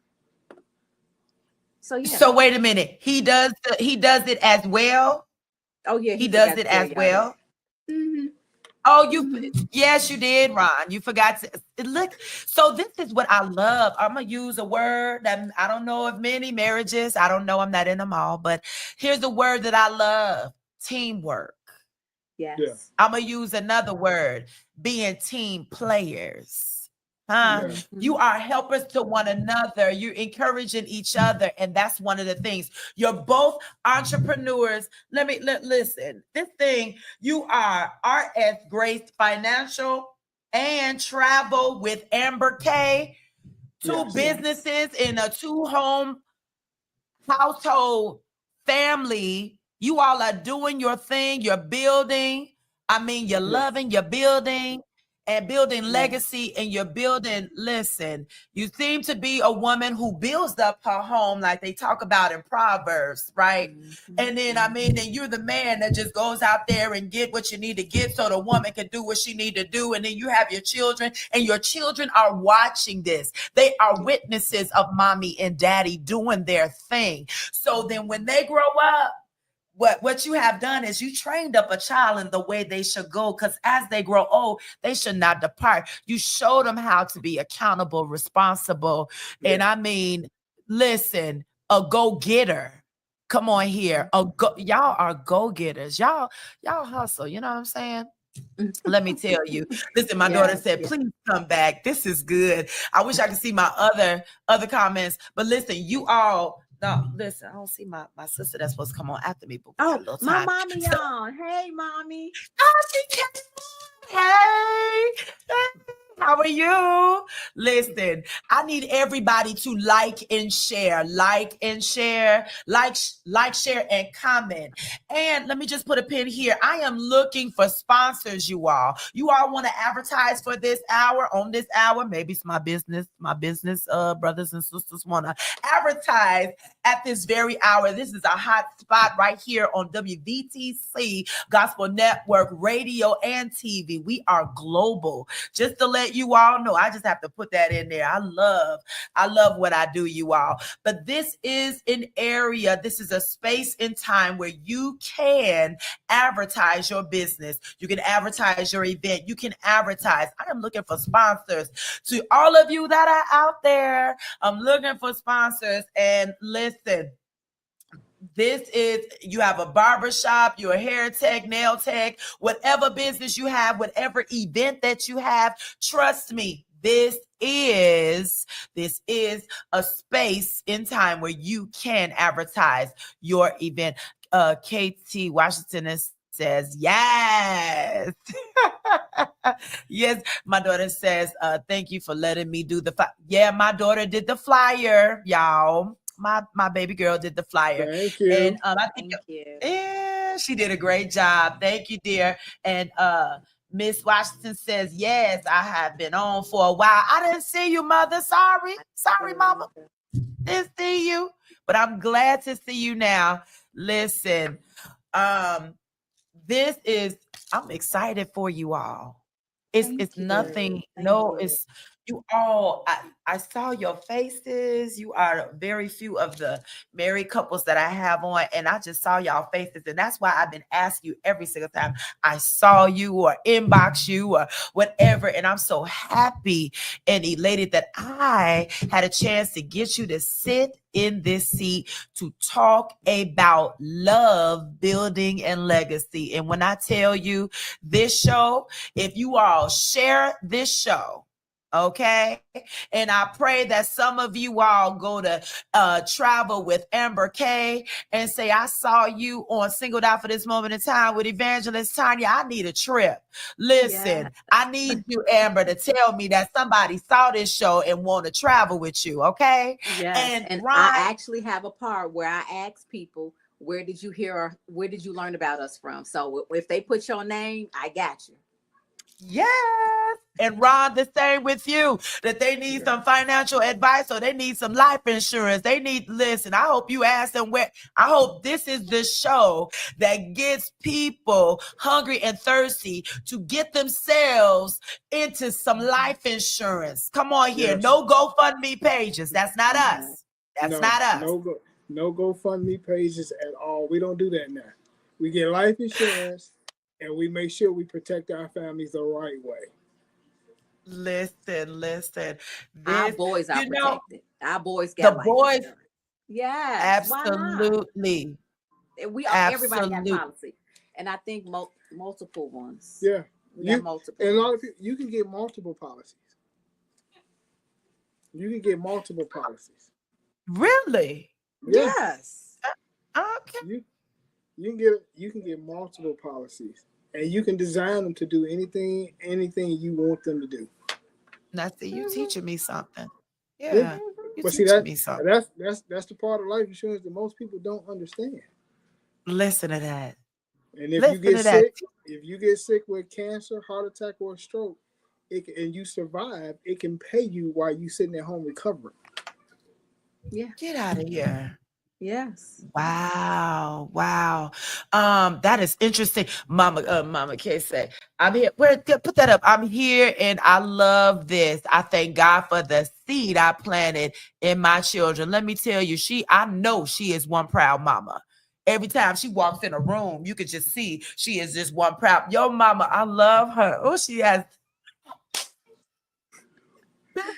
So yeah.
So wait a minute. He does it as well.
Oh yeah,
he does it as well.
Mm-hmm.
Oh, yes, you did, Ron. You forgot to look. So this is what I love. I'm gonna use a word that I don't know of many marriages. I don't know. I'm not in them all, but here's a word that I love: teamwork.
Yes.
Yeah.
I'm gonna use another word: being team players. Mm-hmm. You are helpers to one another. You're encouraging each other. And that's one of the things. You're both entrepreneurs. Listen, this thing, you are RS Grace Financial and Travel with Amber K. Two businesses in a 2-home household family. You all are doing your thing. You're building. I mean, you're loving, you're building. And building legacy, and you're building, listen, you seem to be a woman who builds up her home like they talk about in Proverbs, right? Mm-hmm. And then, I mean, and you're the man that just goes out there and get what you need to get so the woman can do what she need to do. And then you have your children, and your children are watching this. They are witnesses of mommy and daddy doing their thing. So then when they grow up, what you have done is you trained up a child in the way they should go, because as they grow old, they should not depart. You showed them how to be accountable, responsible. Yeah. And I mean, listen, a go-getter. Come on here. Y'all are go-getters. Y'all hustle. You know what I'm saying? Let me tell you. Listen, my daughter said, please come back. This is good. I wish I could see my other comments. But listen, you all. No, listen, I don't see my sister that's supposed to come on after me. But
my mommy on. Hey, mommy.
Oh, she came on. Hey. How are you? Listen, I need everybody to like and share, share, and comment. And let me just put a pin here. I am looking for sponsors, you all. You all want to advertise for this hour, on this hour? Maybe it's my business brothers and sisters want to advertise at this very hour. This is a hot spot right here on WVTC Gospel Network Radio and TV. We are global. Just to let you all know, I just have to put that in there. I love what I do, you all. But this is an area, this is a space in time where you can advertise your business. You can advertise your event. You can advertise. I am looking for sponsors. To all of you that are out there, I'm looking for sponsors. And listen, this is, you have a barber shop, you're a hair tech, nail tech, whatever business you have, whatever event that you have, trust me, this is a space in time where you can advertise your event. KT Washington says, yes. Yes, my daughter says, thank you for letting me do the yeah, my daughter did the flyer, y'all. My baby girl did the flyer.
Thank you.
And I think yeah, she did a great job. Thank you, dear. And Miss Washington says, yes, I have been on for a while. I didn't see you, mother. Sorry, mama. Didn't see you. But I'm glad to see you now. Listen, I'm excited for you all. It's nothing. No, it's you all. I saw your faces. You are very few of the married couples that I have on, and I just saw y'all faces, and that's why I've been asking you every single time I saw you or inbox you or whatever. And I'm so happy and elated that I had a chance to get you to sit in this seat to talk about love, building, and legacy. And when I tell you this show, if you all share this show, okay, and I pray that some of you all go to travel with Amber K and say, I saw you on Singled Out for This Moment in Time with Evangelist Tanya. I need a trip. Listen, I need you, Amber, to tell me that somebody saw this show and want to travel with you, okay?
Yes. And I actually have a part where I ask people, where did you hear or where did you learn about us from? So if they put your name, I got you.
Yes. And Ron, the same with you, that they need some financial advice or they need some life insurance. They need, listen, I hope you ask them where. I hope this is the show that gets people hungry and thirsty to get themselves into some life insurance. Come on here. Yes. No GoFundMe pages. That's not us. That's not us.
No GoFundMe pages at all. We don't do that now. We get life insurance and we make sure we protect our families the right way.
Listen.
Our boys are protected. Our boys get
the boys.
Yes,
absolutely.
Everybody got policy, and I think multiple ones.
Yeah,
we got multiple.
And a lot of people, you can get multiple policies.
Really?
Yeah.
Yes.
Okay.
You can get multiple policies, and you can design them to do anything you want them to do.
Now, see, you teaching me something. Yeah.
But see, that's the part of life insurance that most people don't understand.
Listen to that.
And if you get sick with cancer, heart attack, or a stroke, and you survive, it can pay you while you sitting at home recovering.
Yeah.
Get out of here.
Yes.
Wow. That is interesting. Mama K say, I'm here. Put that up. I'm here and I love this. I thank God for the seed I planted in my children. Let me tell you, I know she is one proud mama. Every time she walks in a room, you could just see she is just one proud. Your mama, I love her. Oh, she has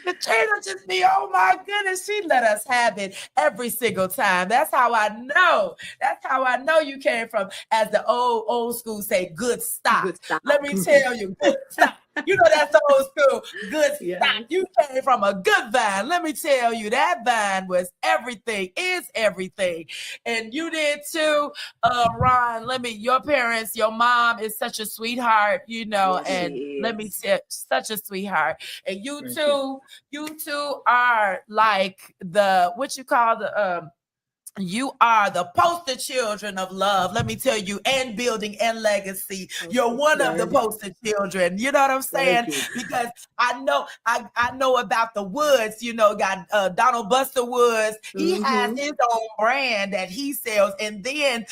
Katrina just be, oh my goodness, she let us have it every single time. That's how I know. You came from, as the old school say, good stock. Let me tell you, good stock. You know, that's old school. Good
Yes.
stock. You came from a good vine. Let me tell you, that vine was everything, is everything. And you did too, Ron. Your parents, your mom is such a sweetheart, you know,
Yes,
and
she
let me
is.
tell, such a sweetheart. And
Thank you.
you two are like what you call you are the poster children of love, let me tell you, and building and legacy. You're one of the
Thank,
poster children. You know what I'm saying?
thank you.
Because I know about the Woods. You know, got Donald Buster Woods. He has his own brand that he sells, and then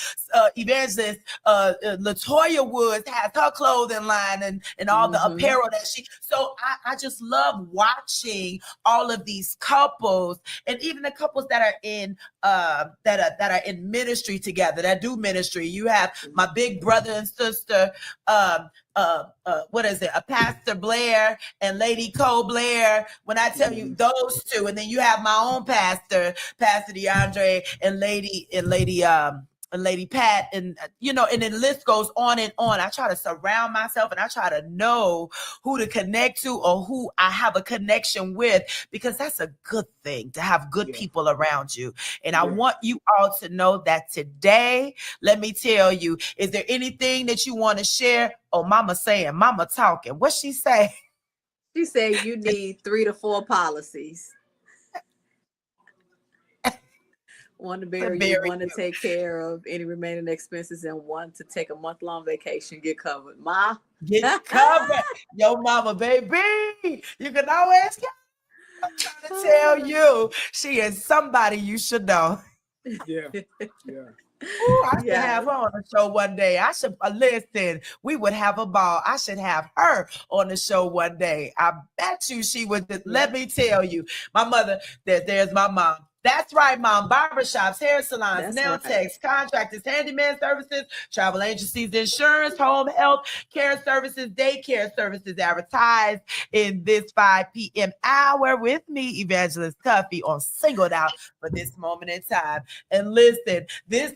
Evangelist Latoya Woods has her clothing line and all the apparel that she. So I just love watching all of these couples, and even the couples that are in that are in ministry together, that do ministry. You have my big brother and sister, what is it? A Pastor Blair and Lady Cole Blair. When I tell you those two, and then you have my own pastor, Pastor DeAndre and Lady Pat, and you know, and then the list goes on and on. I try to surround myself and I try to know who to connect to or who I have a connection with, because that's a good thing to have good people around you. And I want you all to know that today, let me tell you, is there anything that you want to share? Oh, mama talking. What she say?
She said you need 3 to 4 policies. One to bury you, one to take care of any remaining expenses, and one to take a month-long vacation, get covered. Ma,
get covered. Yo, mama, baby. You can always get. I'm trying to tell you, she is somebody you should know.
Yeah.
Ooh, I should have her on the show one day. I should listen. We would have a ball. I should have her on the show one day. I bet you she would. Let me tell you, my mother. There's my mom. That's right, mom. Barbershops, hair salons, nail techs, contractors, handyman services, travel agencies, insurance, home health care services, daycare services. Advertised in this 5 p.m. hour with me, Evangelist Cuffie, on Singled Out for this moment in time. And listen, this.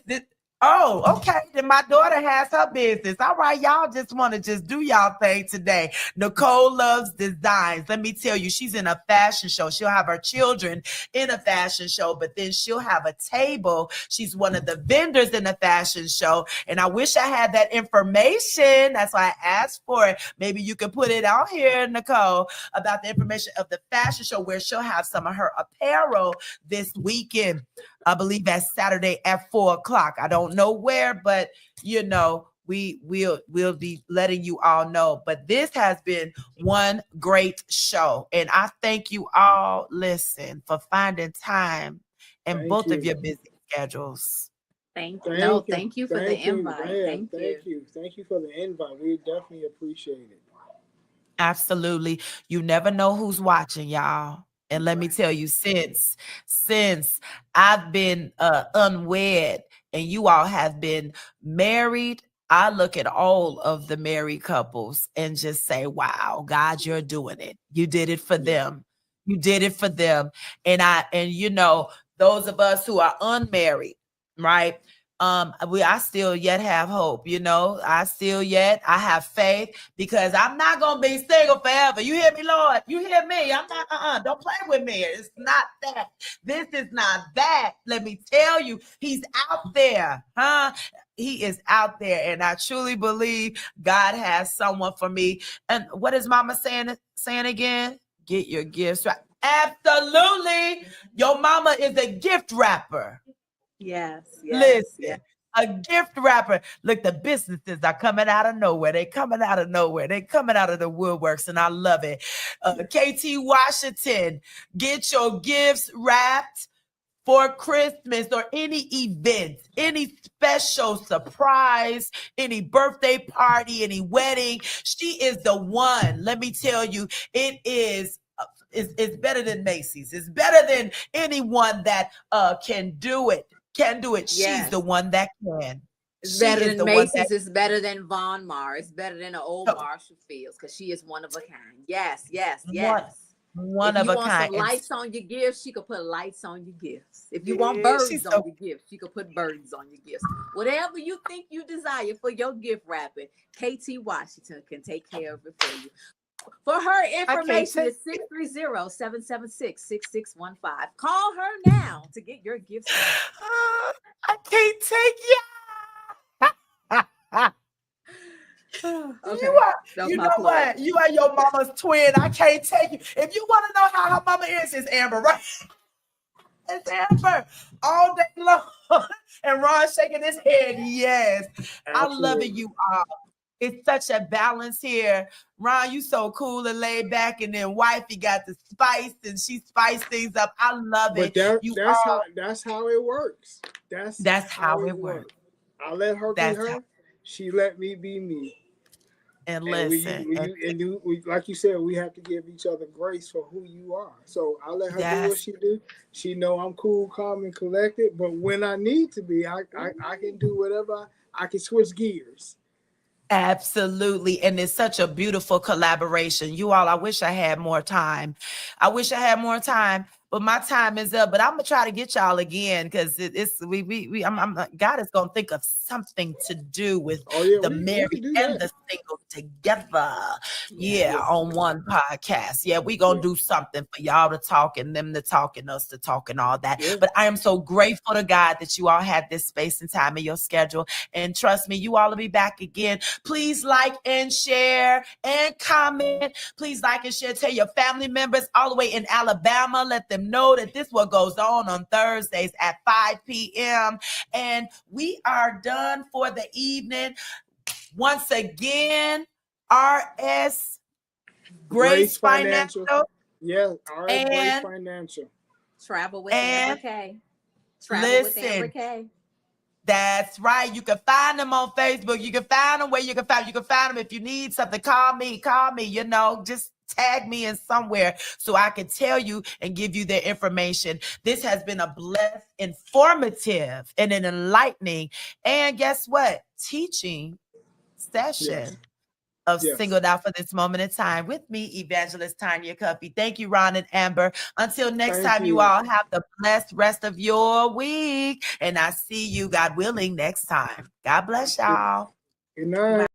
Oh, okay. Then my daughter has her business. All right, y'all just want to just do y'all thing today. Nicole Loves Designs. Let me tell you, she's in a fashion show. She'll have her children in a fashion show, but then she'll have a table. She's one of the vendors in the fashion show. And I wish I had that information. That's why I asked for it. Maybe you can put it out here, Nicole, about the information of the fashion show where she'll have some of her apparel this weekend. I believe that's Saturday at 4:00. I don't know where, but you know, we'll be letting you all know. But this has been one great show, and I thank you all, listen, for finding time in both of your busy schedules.
Thank you. Thank you for the invite.
Thank you for the invite. We definitely appreciate it.
Absolutely. You never know who's watching, y'all. And let me tell you, since I've been unwed and you all have been married, I look at all of the married couples and just say, wow, God, you're doing it. You did it for them. You did it for them. And you know, those of us who are unmarried, right? I still yet have hope, you know. I have faith, because I'm not gonna be single forever. You hear me, Lord? You hear me? I'm not, don't play with me. It's not that. This is not that. Let me tell you, he's out there, huh? He is out there, and I truly believe God has someone for me. And what is mama saying again? Get your gifts right. Absolutely. Your mama is a gift wrapper.
Yes.
Listen, a gift wrapper. Look, the businesses are coming out of nowhere. They're coming out of nowhere. They're coming out of the woodworks, and I love it. KT Washington, get your gifts wrapped for Christmas or any event, any special surprise, any birthday party, any wedding. She is the one. Let me tell you, it is. It's better than Macy's. It's better than anyone that can do it. She's the one that can.
It's better than Macy's. It's better than Von Mar. It's better than an old Marshall Fields, because she is one of a kind. Yes.
One of a kind. If you want
some lights on your gifts, she could put lights on your gifts. If you want birds on your gifts, she could put birds on your gifts. Whatever you think you desire for your gift wrapping, KT Washington can take care of it for you. For her information, it's 630-776-6615. Call her now to get your gifts.
I can't take you.
Okay.
You know what? You are your mama's twin. I can't take you. If you want to know how her mama is, it's Amber, right? It's Amber all day long. And Ron shaking his head. Yes. Absolutely. I love it, you all. It's such a balance here. Ron, you so cool and laid back, and then wifey got the spice and she spiced things up. I love it.
That's how it works. That's how it works. I let her be her. She let me be me.
And listen,
we, like you said, we have to give each other grace for who you are. So I let her do what she do. She know I'm cool, calm, and collected. But when I need to be, I can do whatever. I can switch gears.
Absolutely. And it's such a beautiful collaboration. You all, I wish I had more time. But my time is up. But I'm gonna try to get y'all again because God is gonna think of something to do with the married and the single together. On one podcast. Yeah, we gonna do something for y'all to talk and them to talk and us to talk and all that. But I am so grateful to God that you all had this space and time in your schedule. And trust me, you all will be back again. Please like and share and comment. Please like and share. Tell your family members all the way in Alabama. Let them know that this what goes on Thursdays at 5 p.m. And we are done for the evening. Once again, RS Grace Financial.
Yeah, RS Grace Financial.
Travel with Amber K. With Amber K.
That's right. You can find them on Facebook. You can find them where you can find them. If you need something, call me, just tag me in somewhere so I can tell you and give you their information. This has been a blessed, informative, and an enlightening, and guess what? Teaching session of Singled Out for This Moment in Time with me, Evangelist Tanya Cuffie. Thank you, Ron and Amber. Until next time, you all have the blessed rest of your week. And I see you, God willing, next time. God bless y'all.
Good night.